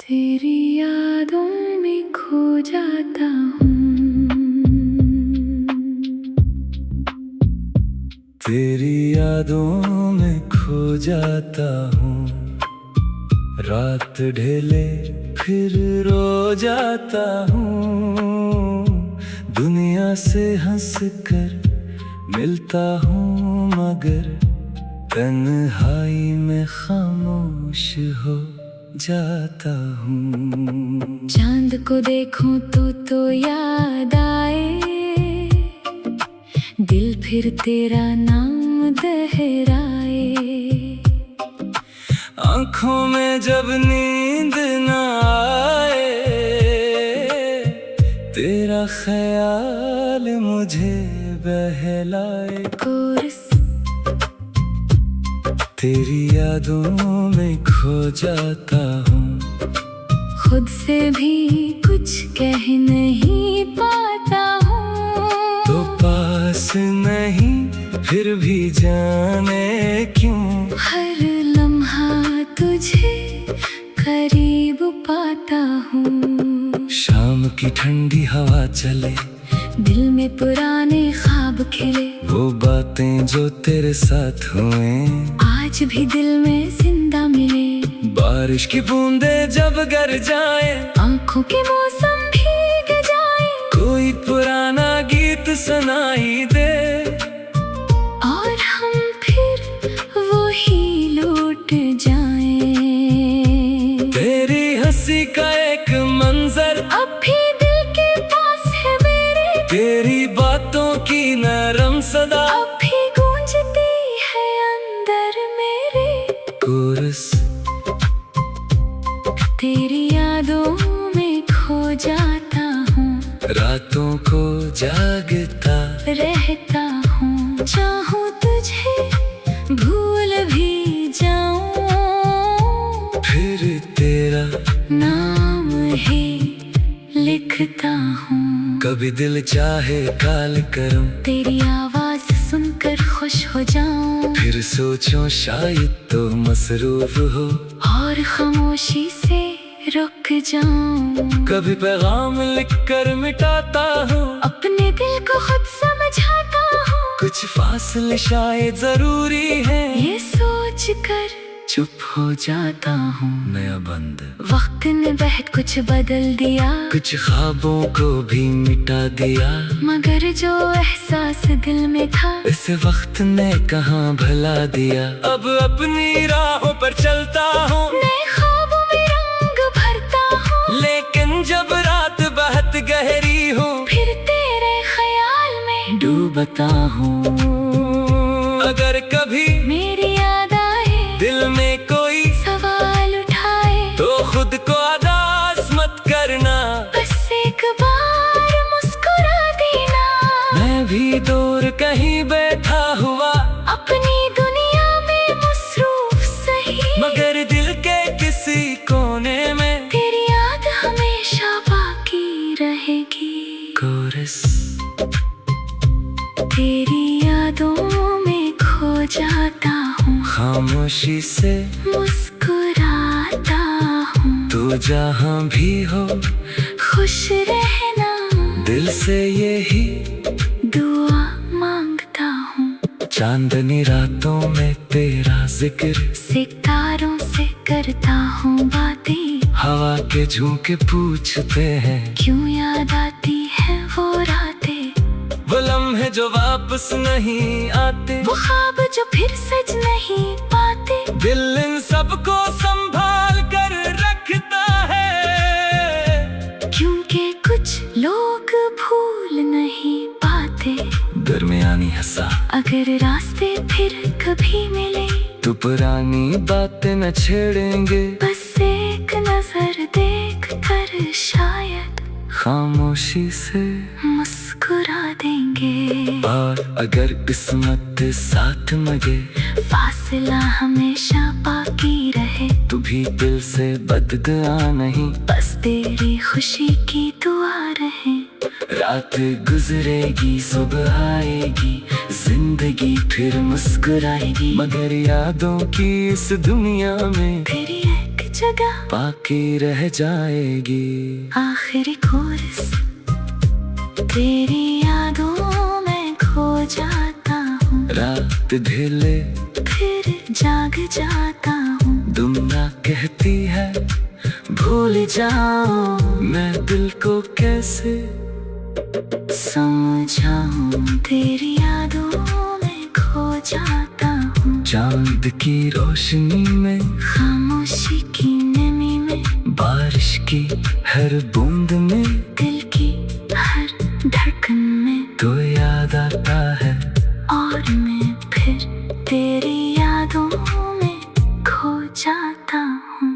तेरी यादों में खो जाता हूँ। तेरी यादों में खो जाता हूँ। रात ढले फिर रो जाता हूँ। दुनिया से हंस कर मिलता हूँ, मगर तन्हाई में खामोश हो जाता हूँ। चांद को देखूं तो याद आए, दिल फिर तेरा नाम दोहराए। आँखों में जब नींद न आए, तेरा ख्याल मुझे बहलाए। कोरस तेरी यादों में खो जाता हूँ। खुद से भी कुछ कह नहीं पाता हूँ। तो पास नहीं फिर भी जाने क्यों, हर लम्हा तुझे करीब पाता हूँ। शाम की ठंडी हवा चले, दिल में पुराने ख्वाब खिले। वो बातें जो तेरे साथ हुए आज भी दिल में जिंदा मिले। बारिश की बूंदें जब गर जाए, आंखों के मौसम भीग जाए। कोई पुराना गीत सुनाई दे, और हम फिर वही लौट जाएं। तेरी हंसी का एक मंजर अब भी दिल के पास है मेरे। तेरी बातों की नरम सदा अब भी गूंजती है अंदर मेरे। कोरस तेरी यादों में खो जाता हूँ। रातों को जागता रहता हूँ। चाहूँ तुझे भूल भी जाऊँ, फिर तेरा नाम ही लिखता हूँ। कभी दिल चाहे काल करम, तेरी आवाज सुनकर खुश हो जाऊं। फिर सोचो शायद तो मसरूफ हो, और खामोशी से रुक जाऊं। कभी पैगाम लिख कर मिटाता हूँ। अपने दिल को खुद समझाता हूँ। कुछ फासले शायद जरूरी है, ये सोच कर चुप हो जाता हूँ। नया बंद वक्त ने बहुत कुछ बदल दिया, कुछ ख्वाबों को भी मिटा दिया। मगर जो एहसास दिल में था, इस वक्त ने कहाँ भला दिया। अब अपनी राहों पर चलता हूँ, नए ख्वाबों में रंग भरता हूँ। लेकिन जब रात बहुत गहरी हो, फिर तेरे ख्याल में डूबता हूँ। अगर कभी मेरी याद आए, दिल में कोई सवाल उठाए, तो खुद को आगाज मत करना। बस एक बार मुस्कुरा देना। मैं भी दूर कहीं बैठा हुआ, अपनी दुनिया में मसरूफ सही, मगर दिल के किसी कोने में तेरी याद हमेशा बाकी रहेगी। कोरस तेरी यादों में खो जाता हूँ। खामोशी से मुस्कुराता हूँ। तू जहाँ भी हो खुश रहना, दिल से यही दुआ मांगता हूँ। चांदनी रातों में तेरा जिक्र, सितारों से करता हूँ बातें। हवा के झोंके पूछते हैं, क्यों याद आती है वो रातें। वो लम्हे जो वापस नहीं आते, वो ख्वाब जो फिर सज नहीं पाते। दिल इन सबको संभाल कर रखता है, क्योंकि कुछ लोग भूल नहीं पाते। दरमियानी हंसा अगर रास्ते फिर कभी मिले, तो पुरानी बातें न छेड़ेंगे। बस एक नजर देख कर शायद खामोशी से मुस्कुरा देंगे। और अगर किस्मत साथ मगे, फासला हमेशा बाकी रहे। तू भी दिल से बददुआ नहीं, बस तेरी खुशी की दुआ रहे। रात गुजरेगी सुबह आएगी, जिंदगी फिर मुस्कुराएगी, मगर यादों की इस दुनिया में तेरी एक जगह बाकी रह जाएगी। आखिरी कोरस, तेरी यादों में खो जाता हूँ। रात ढले फिर जाग जाता हूँ। दुनिया कहती है भूल जाओ, मैं दिल को कैसे समझाऊं। तेरी यादों में खो जाता हूँ। चांद की रोशनी में, खामोशी की नमी में, बारिश की हर बूंद में, दिल की हर धड़कन में तो याद आता है। और मैं फिर तेरी यादों में खो जाता हूँ।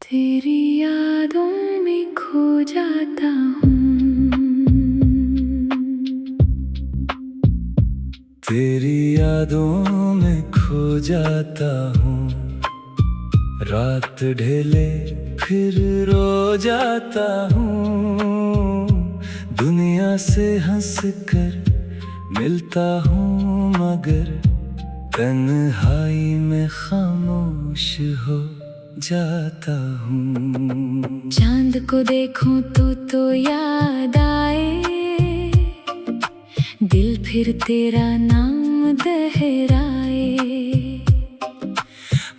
तेरी यादों में खो जाता हूँ। तेरी यादों में खो जाता हूँ। रात ढले फिर रो जाता हूँ। दुनिया से हंस कर मिलता हूँ, मगर तन्हाई में खामोश हो जाता हूँ। चांद को देखूं तो याद आए, दिल फिर तेरा नाम दोहराए।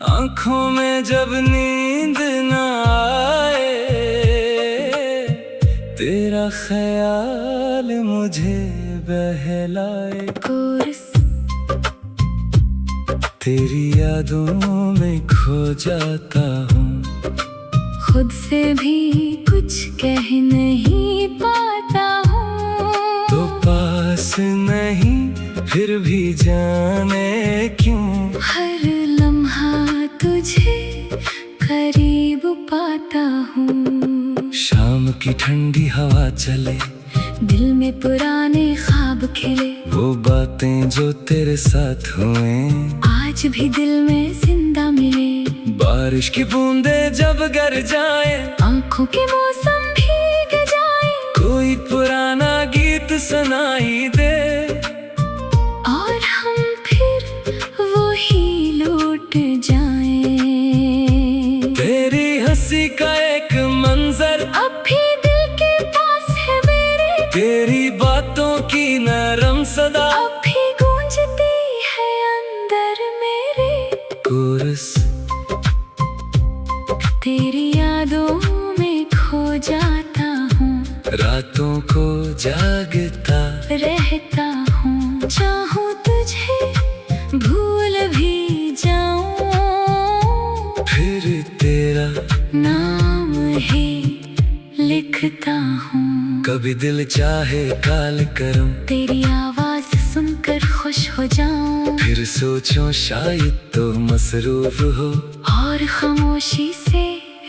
आँखों में जब नींद न आए, तेरा ख्याल मुझे बहलाए। कोरस, तेरी यादों में खो जाता हूँ। खुद से भी कुछ कह नहीं पाता हूँ। तो पास नहीं फिर भी जाने क्यों, हर लम्हा तुझे करीब पाता हूँ। शाम की ठंडी हवा चले, दिल में पुराने ख्वाब खिले। वो बातें जो तेरे साथ हुए आज भी दिल में जिंदा मिले। बारिश की बूंदें जब गर जाए, आंखों के मौसम भीग जाए। कोई पुराना गीत सुनाई दे, और हम फिर वही लौट जाएं। तेरी हंसी का एक मंजर अब भी दिल के पास है मेरे। तेरी बातों की नरम सदा अब भी गूंजती है अंदर मेरे। कोरस, तेरी यादों में खो जाता हूँ। रातों को जागता रहता हूँ। चाहूँ तुझे भूल भी जाऊँ, फिर तेरा नाम ही लिखता हूँ। कभी दिल चाहे काल करम, तेरी आवाज सुनकर खुश हो जाऊं। फिर सोचो शायद तो मसरूफ हो, और खामोशी से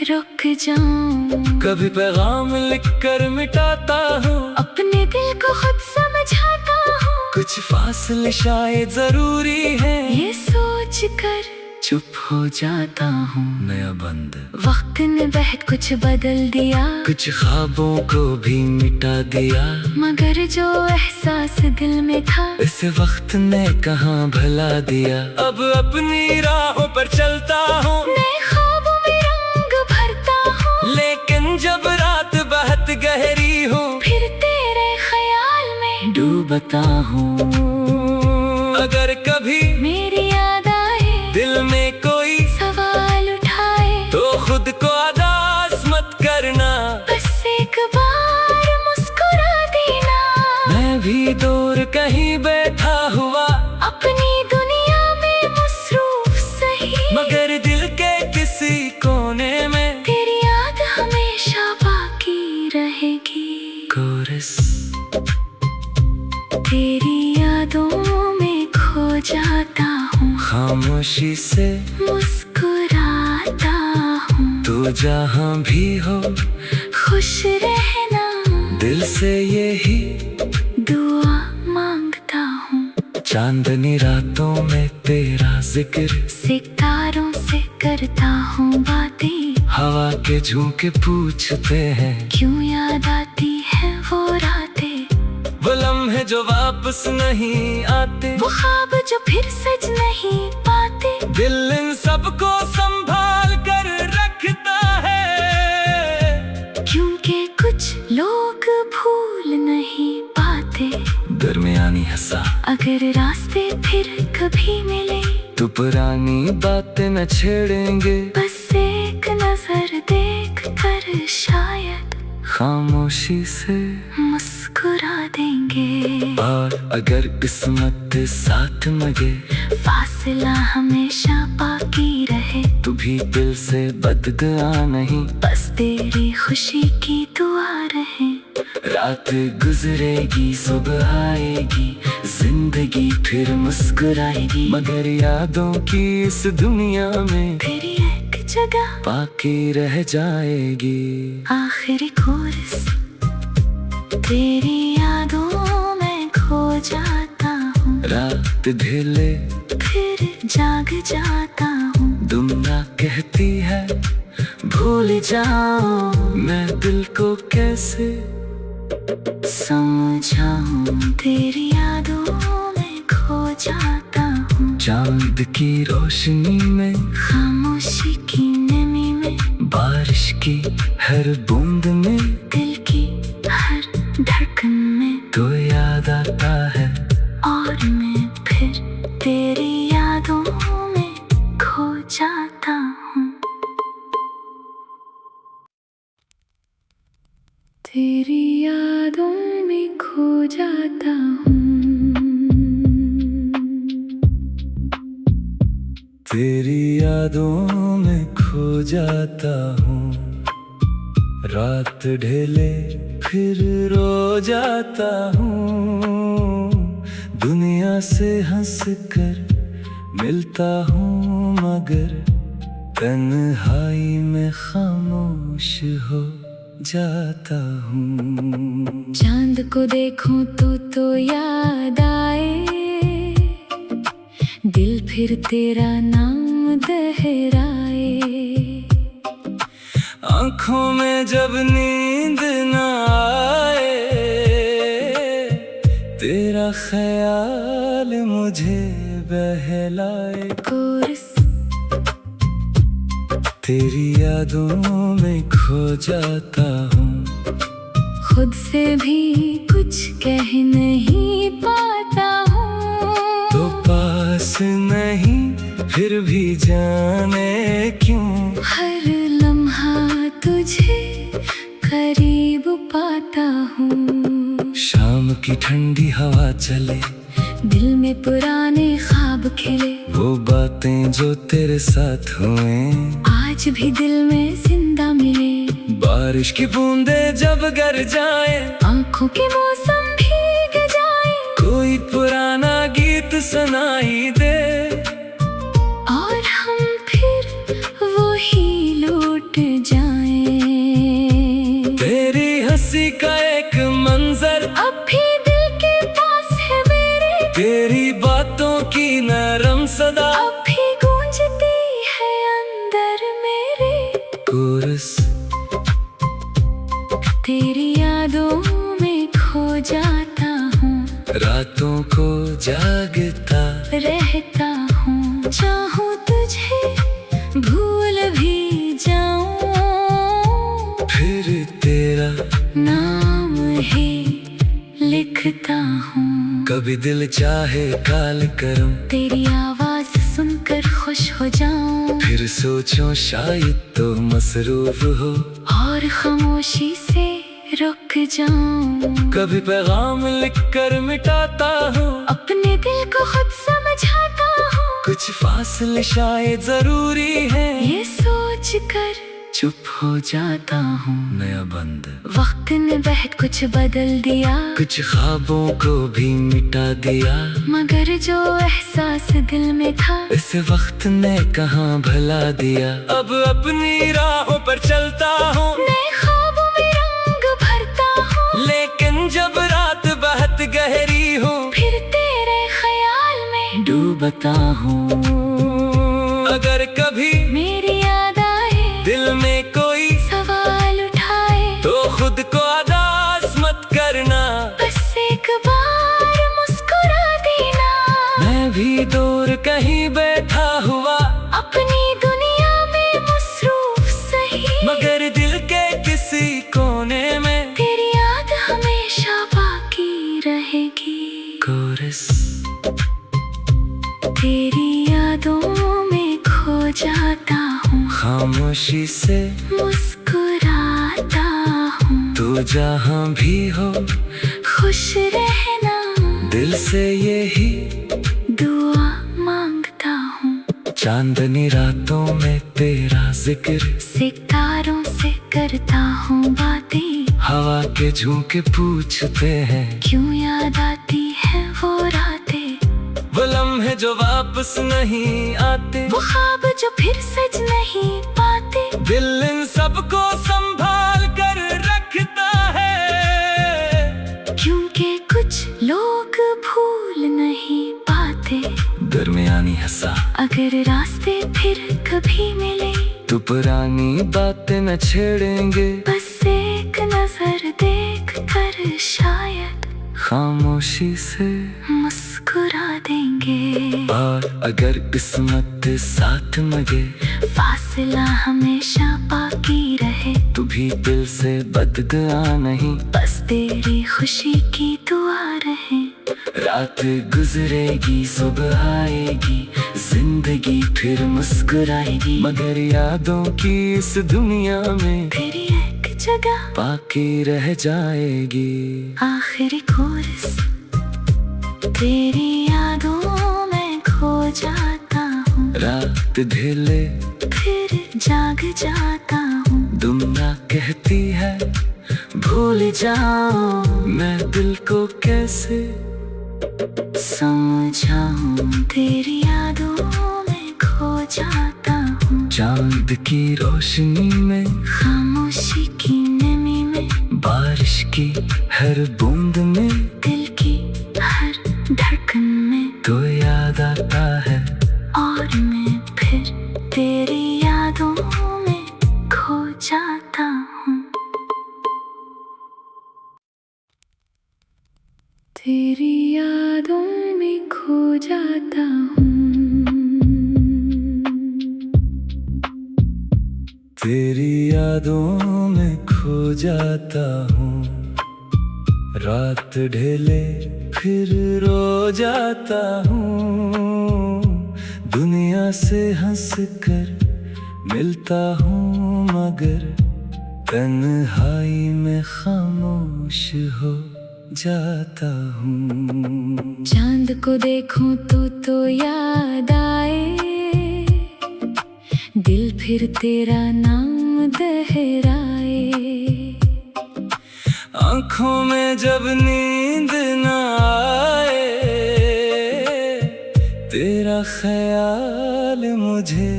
रुक जाऊं। कभी पैगाम लिख कर मिटाता हूँ। अपने दिल को खुद समझाता हूँ। कुछ फासले शायद जरूरी है, ये सोच कर चुप हो जाता हूँ। नया बंद वक्त ने बहुत कुछ बदल दिया, कुछ ख्वाबों को भी मिटा दिया, मगर जो एहसास दिल में था इस वक्त ने कहाँ भुला दिया। अब अपनी राहों पर चलता हूँ, नए ख्वाबों में रंग भरता हूँ। लेकिन जब रात बहुत गहरी हो, फिर तेरे ख्याल में डूबता हूँ। अगर कभी मेरी याद आए, दिल में कोई सवाल उठाए, तो खुद को अदास मत करना, बस एक बार मुस्कुरा देना। मैं भी दूर कहीं बैठा हुआ, अपनी दुनिया में मसरूफ सही, मगर दिल के किसी कोने में तेरी याद हमेशा बाकी रहेगी। कोरस, तेरी यादों में खो जाता हूँ। खामोशी से मुस्कुराता हूँ। तू जहाँ भी हो खुश रहना, दिल से यही दुआ मांगता हूँ। चांदनी रातों में तेरा जिक्र, सितारों से करता हूँ बातें, हवा के झोंके पूछते हैं क्यों याद आती है वो रातें। वो लम्हे जो वापस नहीं आते, वो ख्वाब जो फिर सज नहीं पाते। दिल इन सबको संभाल कर रखता है, क्योंकि कुछ लोग भूल नहीं पाते। दरमियानी हंसा अगर रास्ते फिर कभी मिले तो पुरानी बातें न छेड़ेंगे, बस एक नजर देख कर शायद खामोशी से मुस्कुरा देंगे। और अगर किस्मत साथ मगे फासला हमेशा बाकी रहे, तू भी दिल से बददुआ नहीं, बस तेरी खुशी की दुआ रहे। रात गुजरेगी सुबह आएगी, जिंदगी फिर मुस्कुराएगी, मगर यादों की इस दुनिया में तेरी एक जगह बाकी रह जाएगी। आखिरी कोरस तेरी यादों में खो जाता हूँ, रात ढले फिर जाग जाता हूँ। दुनिया कहती है भूल जाओ, मैं दिल को कैसे समझाऊं, तेरी यादों में खो जाता हूँ। चांद की रोशनी में, खामोशी की नमी में, बारिश की हर बूंद में, दिल की हर धड़कन में तो याद आता है, और मैं फिर तेरी यादों में खो जाता हूँ। तेरी यादों में खो जाता हूँ, तेरी यादों में खो जाता हूँ। रात ढले फिर रो जाता हूँ, दुनिया से हंस कर मिलता हूँ, मगर तन्हाई में खामोश हो जाता हूँ। चांद को देखूं तो याद आए, दिल फिर तेरा नाम दोहराए। आँखों में जब नींद न आए, तेरा ख्याल मुझे बहलाए। कोरस तेरी यादों में खो जाता हूँ, खुद से भी कुछ कह नहीं पाता हूँ। तो पास नहीं फिर भी जाने क्यों, हर लम्हा तुझे करीब पाता हूँ। शाम की ठंडी हवा चले, दिल में पुराने ख्वाब खिले, वो बातें जो तेरे साथ हुए आज भी दिल में जिंदा मिले। बारिश की बूंदें जब गर जाए, आंखों के मौसम भीग जाए, कोई पुराना गीत सुनाई दे, और हम फिर वही लौट जाएं। तेरी हंसी का एक मंजर अब भी दिल के पास है मेरे, तेरी बातों की नरम सदा अब भी गूंजती है अंदर मेरे। कोरस तेरी यादों में खो जाता हूँ, रातों को जागता रहता हूँ। चाहूँ तुझे भूल भी जाऊँ, फिर तेरा नाम ही लिखता हूँ। कभी दिल चाहे काल करम, तेरी आवाज सुनकर खुश हो जाऊं, फिर सोचो शायद तो मसरूफ हो, और खामोशी से रुक जाऊं। कभी पैगाम लिख कर मिटाता हूँ, अपने दिल को खुद समझाता हूँ, कुछ फासले शायद जरूरी है, ये सोच कर चुप हो जाता हूँ। नया बंद वक्त ने बहुत कुछ बदल दिया, कुछ ख्वाबों को भी मिटा दिया, मगर जो एहसास दिल में था इस वक्त ने कहाँ भला दिया। अब अपनी राहों पर चलता हूँ, नए ख्वाबों में रंग भरता हूँ, लेकिन जब रात बहुत गहरी हो, फिर तेरे ख्याल में डूबता हूँ। अगर कभी मेरी याद आए, दिल में कोई सवाल उठाए, तो खुद को अदास मत करना, बस एक बार मुस्कुरा देना। मैं भी दूर कहीं बैठा हुआ तेरी यादों में खो जाता हूँ, खामोशी से मुस्कुराता हूँ। तू जहाँ भी हो खुश रहना, दिल से यही दुआ मांगता हूँ। चांदनी रातों में तेरा जिक्र, सितारों से करता हूँ बातें। हवा के झोंके पूछते हैं क्यों याद आती है वो रातें। वो लम्हे जो वापस नहीं आते, वो ख्वाब जो फिर सज नहीं पाते। दिल इन सबको संभाल कर रखता है, क्योंकि कुछ लोग भूल नहीं पाते। दरमियानी हंसा अगर रास्ते फिर कभी मिले, तो पुरानी बातें न छेड़ेंगे। बस एक नजर देख कर शायद खामोशी से मुस्कुरा देंगे। और अगर किस्मत साथ मगे, फासला हमेशा बाकी रहे। तू भी दिल से बददुआ नहीं, बस तेरी खुशी की दुआ रहे। रात गुजरेगी सुबह आएगी, जिंदगी फिर मुस्कुराएगी। मगर यादों की इस दुनिया में तेरी एक जगह बाकी रह जाएगी। आखिरी कोरस, तेरी यादों में खो जाता हूँ। रात ढले फिर जाग जाता हूँ। दुनिया कहती है भूल जाओ, मैं दिल को कैसे समझाऊं। तेरी यादों में खो जाता हूँ। चांद की रोशनी में, खामोशी की नमी में, बारिश की हर बूंद में, दिल की हर धड़कन में तो याद आता है। और मैं फिर तेरी यादों में खो जाता हूँ। तेरी यादों में खो जाता हूँ। तेरी यादों में खो जाता हूँ। रात ढले फिर रो जाता हूँ। दुनिया से हंस कर मिलता हूँ, मगर तन्हाई में खामोश हो जाता हूँ। चांद को देखूं तो याद आए, दिल फिर तेरा नाम दोहराए। आँखों में जब नींद न आए, तेरा ख्याल मुझे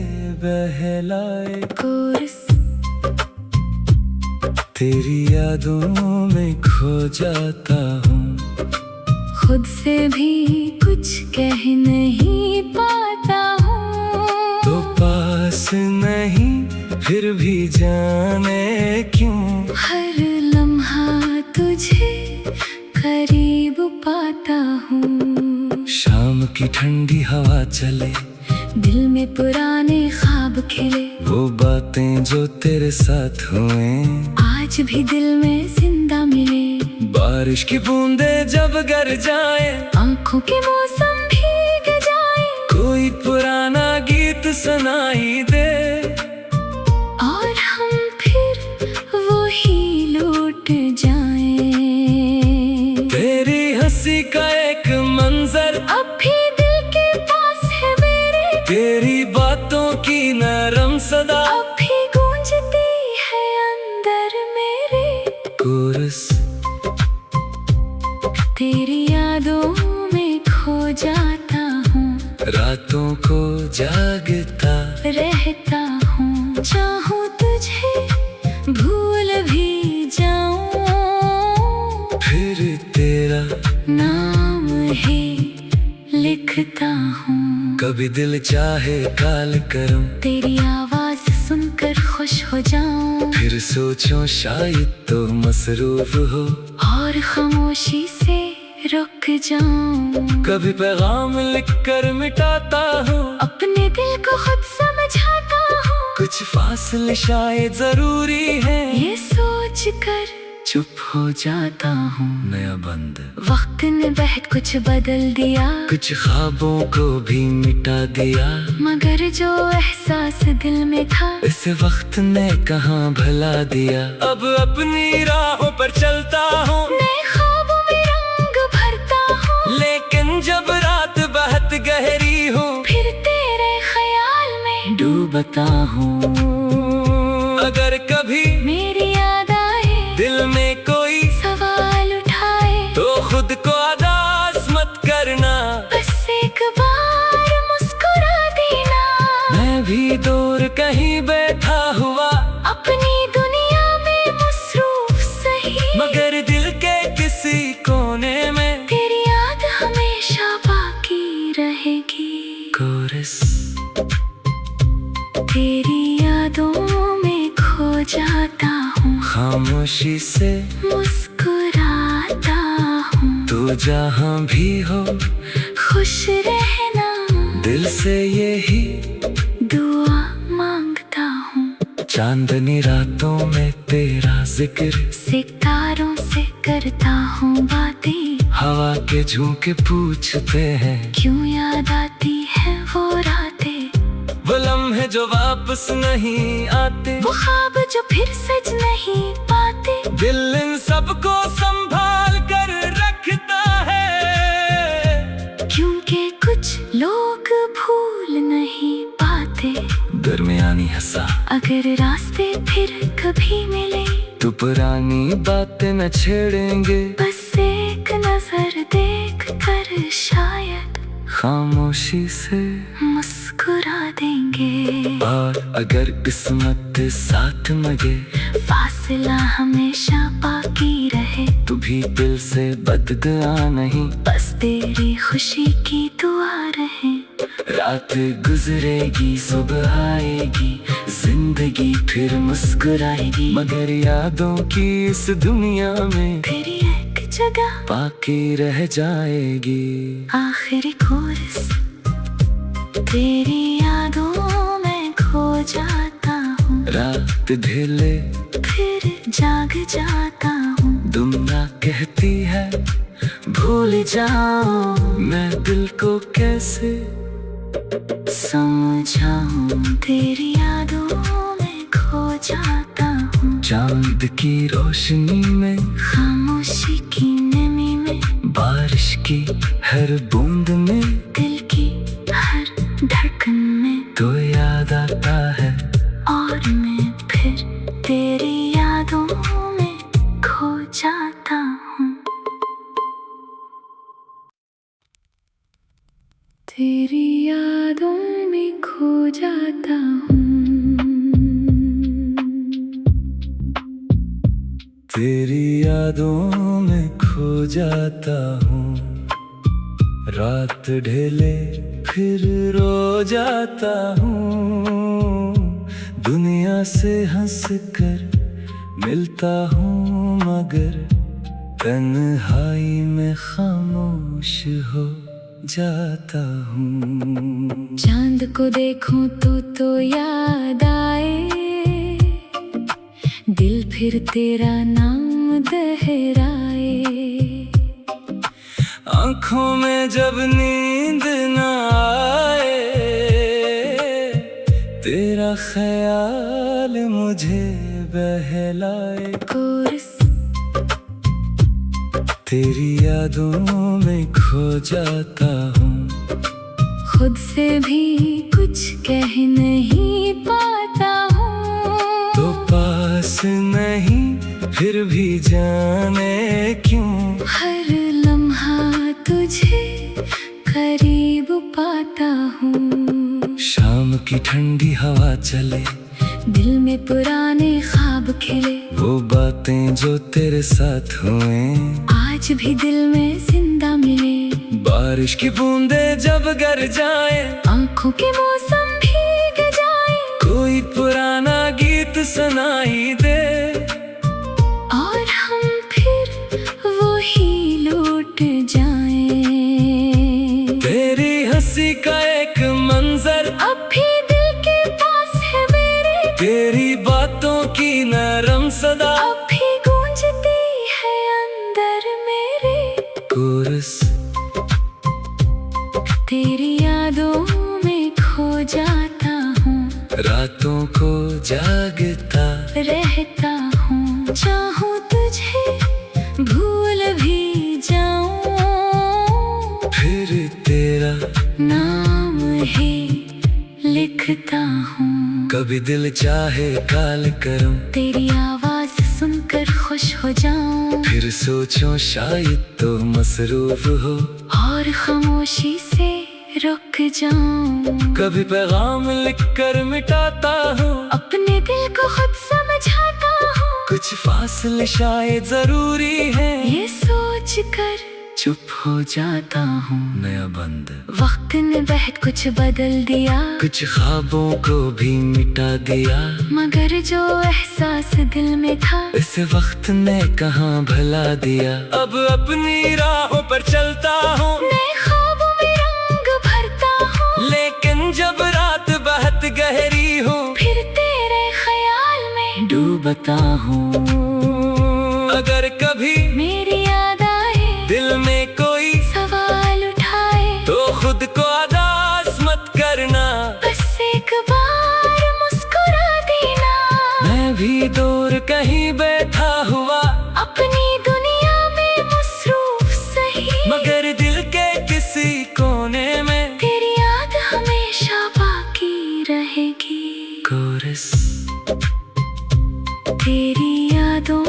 बहलाए। कोरस, तेरी यादों में खो जाता हूँ। खुद से भी कुछ कह नहीं पाता हूँ। तो पास नहीं फिर भी जाने क्यों, हर लम्हा तुझे करीब पाता हूँ। शाम की ठंडी हवा चले, दिल में पुराने ख्वाब खिले। वो बातें जो तेरे साथ हुए आज भी दिल में जिंदा मिले। बारिश की बूंदें जब गर जाए, आंखों के मौसम भीग जाए। कोई पुराना गीत सुनाई दे, और हम फिर वही लौट जाएं। तेरी हंसी का एक मंजर अब भी दिल के पास है मेरे। तेरी बातों की नरम सदा अब भी गूंजती है अंदर मेरे। कोरस, तेरी यादों में खो जाता हूँ। रातों को जागता रहता हूँ। चाहूँ तुझे भूल भी जाऊँ, फिर तेरा नाम ही लिखता हूँ। कभी दिल चाहे काल करम, तेरी आवाज सुनकर खुश हो जाऊं। फिर सोचो शायद तो मसरूफ हो, और खामोशी से रुक जाऊं। कभी पैगाम लिख कर मिटाता हूँ। अपने दिल को खुद समझाता हूँ। कुछ फासले शायद जरूरी है, ये सोच कर चुप हो जाता हूँ। नया बंद वक्त ने बहुत कुछ बदल दिया, कुछ ख्वाबों को भी मिटा दिया, मगर जो एहसास दिल में था इस वक्त ने कहाँ भला दिया। अब अपनी राहों पर चलता हूँ, नए ख्वाबों में रंग भरता हूँ, लेकिन जब रात बहुत गहरी हो फिर तेरे ख्याल में डूबता हूँ। अगर कभी मेरी याद आए, दिल में कोई सवाल उठाए, तो खुद को अदास मत करना, बस एक बार मुस्कुरा देना। मैं भी दूर कहीं बैठा हुआ, अपनी दुनिया में मसरूफ सही, मगर दिल के किसी कोने में तेरी याद हमेशा बाकी रहेगी। कोरस तेरी यादों में खो जाता हूँ, खामोशी से मुस्कुराता हूँ। तू जहाँ भी हो खुश रहना, दिल से यही दुआ मांगता हूँ। चांदनी रातों में तेरा जिक्र, सितारों से करता हूँ बातें, हवा के झोंके पूछते हैं क्यों याद आती है वो रातें। वो लम्हे जो वापस नहीं आते, वो ख्वाब जो फिर सच नहीं पाते, दिल इन सबको संभाल कर रखता है, क्योंकि कुछ लोग भूल नहीं पाते। दरमियानी हंसा अगर रास्ते फिर कभी मिले, तो पुरानी बातें न छेड़ेंगे, बस एक नजर देख कर शायद खामोशी से मुस्कुरा देंगे। और अगर किस्मत साथ मगे, फासला हमेशा बाकी रहे, तू भी दिल से बददुआ नहीं, बस तेरी खुशी की दुआ रहे। रात गुजरेगी सुबह आएगी, जिंदगी फिर मुस्कुराएगी, मगर यादों की इस दुनिया में फिर एक जगह बाकी रह जाएगी। आखिरी कोरस, तेरी यादों में खो जाता हूँ, रात ढले फिर जाग जाता हूँ। दुनिया कहती है भूल जाओ, मैं दिल को कैसे समझाऊं। तेरी यादों में खो जाता हूँ, चांद की रोशनी में, खामोशी की नमी में, बारिश की हर बूंद में, दिल की हर धड़कन में, तो याद आता है और मैं फिर तेरी यादों में खो जाता हूँ। तेरी यादों में खो जाता हूँ, तेरी यादों में खो जाता हूँ। रात ढले फिर रो जाता हूँ, दुनिया से हंस कर मिलता हूँ, मगर तन्हाई में खामोश हो जाता हूँ। चांद को देखूं तो याद आए, दिल फिर तेरा नाम दोहराए। आँखों में जब नींद न आए, तेरा ख्याल मुझे बहलाए। कोरस, तेरी यादों में खो जाता हूँ, खुद से भी कुछ कह नहीं पाता हूँ, तो पास नहीं फिर भी जाने क्यों, हर लम्हा तुझे करीब पाता हूँ। शाम की ठंडी हवा चले, दिल में पुराने ख्वाब खिले, वो बातें जो तेरे साथ हुए आज भी दिल में जिंदा मिले। बारिश की बूंदें जब गर जाए, आंखों के मौसम भीग जाए, कोई पुराना गीत सुनाई दे, और हम फिर वही लौट जाएं। तेरी हंसी का एक मंजर अब भी दिल के पास है मेरे, तेरी बातों की नरम सदा अब भी गूंजती रातों को जागता रहता हूँ, चाहूँ तुझे भूल भी जाऊँ, फिर तेरा नाम ही लिखता हूँ। कभी दिल चाहे काल करूं, तेरी आवाज सुनकर खुश हो जाऊं, फिर सोचूं शायद तो मसरूफ हो, और खामोशी से रुक जाऊं। कभी पैगाम लिख कर मिटाता हूँ, अपने दिल को खुद समझाता हूँ, कुछ फासले शायद जरूरी है, ये सोच कर चुप हो जाता हूँ। नया बंद वक्त ने बहुत कुछ बदल दिया, कुछ ख्वाबों को भी मिटा दिया, मगर जो एहसास दिल में था इस वक्त ने कहाँ भला दिया। अब अपनी राहों पर चलता हूँ, नए ख्वाबों में रंग भरता हूँ, लेकिन जब रात बहुत गहरी हो, फिर तेरे ख्याल में डूबता हूँ। अगर कभी मेरी याद आए, दिल में कोई सवाल उठाए, तो खुद को आदास मत करना, बस एक बार मुस्कुरा देना। मैं भी दूर कहीं बैठा हुआ, अपनी दुनिया में मसरूफ सही, मगर दिल के किसी कोने में तेरी याद हमेशा बाकी रहेगी। कोरस तेरी यादों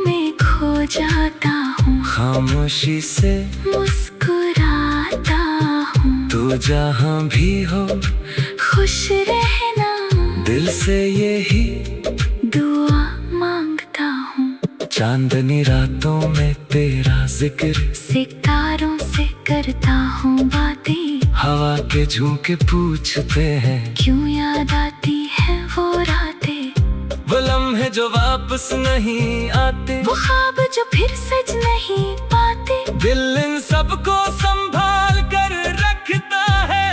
में खो जाता हूँ, खामोशी से मुस्कुराता हूँ। तू जहाँ भी हो खुश रहना, दिल से यही दुआ मांगता हूँ। चांदनी रातों में तेरा जिक्र, सितारों से करता हूँ बातें, हवा के झोंके पूछते हैं क्यों याद आती है वो रातें, वो लम्हे जो वापस नहीं आते, वो ख्वाब जो फिर सच नहीं पाते। दिल इन सबको संभाल कर रखता है,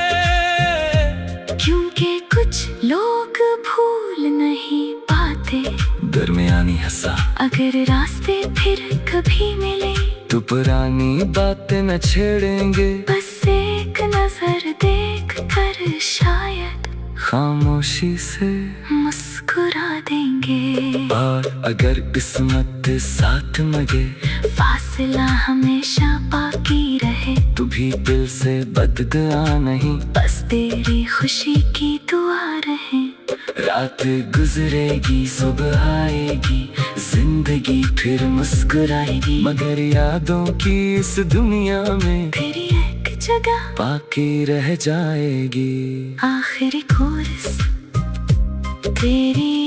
क्योंकि कुछ लोग भूल नहीं पाते। दरमियानी हंसा अगर रास्ते फिर कभी मिले, तो पुरानी बातें न छेड़ेंगे, बस एक नजर देख कर शायद खामोशी से मुस्कुरा देंगे। और अगर किस्मत साथ मगे, फासला हमेशा बाकी रहे, तू भी दिल से बददुआ नहीं, बस तेरी खुशी की दुआ रहे। रात गुजरेगी सुबह आएगी, जिंदगी फिर मुस्कुराएगी, मगर यादों की इस दुनिया में तेरी एक जगह बाकी रह जाएगी। आखिरी कोरस, तेरी